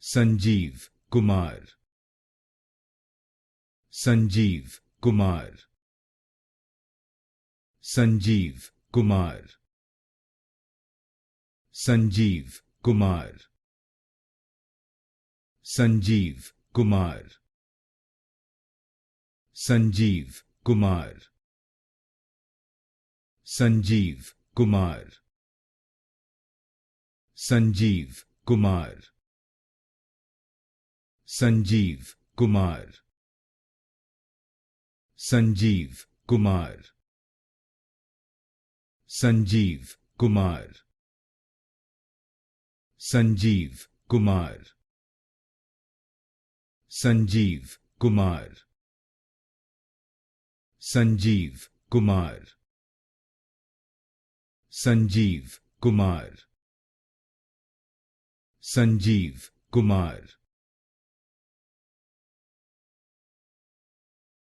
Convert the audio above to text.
Sanjeev Kumar, Sanjeev Kumar, Sanjeev Kumar, Sanjeev Kumar, Sanjeev Kumar, Sanjeev Kumar, Sanjeev Kumar, Sanjeev Kumar, Sanjeev Kumar, Sanjeev Kumar, Sanjeev Kumar, Sanjeev Kumar, Sanjeev Kumar, Sanjeev Kumar, Sanjeev Kumar, Sanjeev Kumar,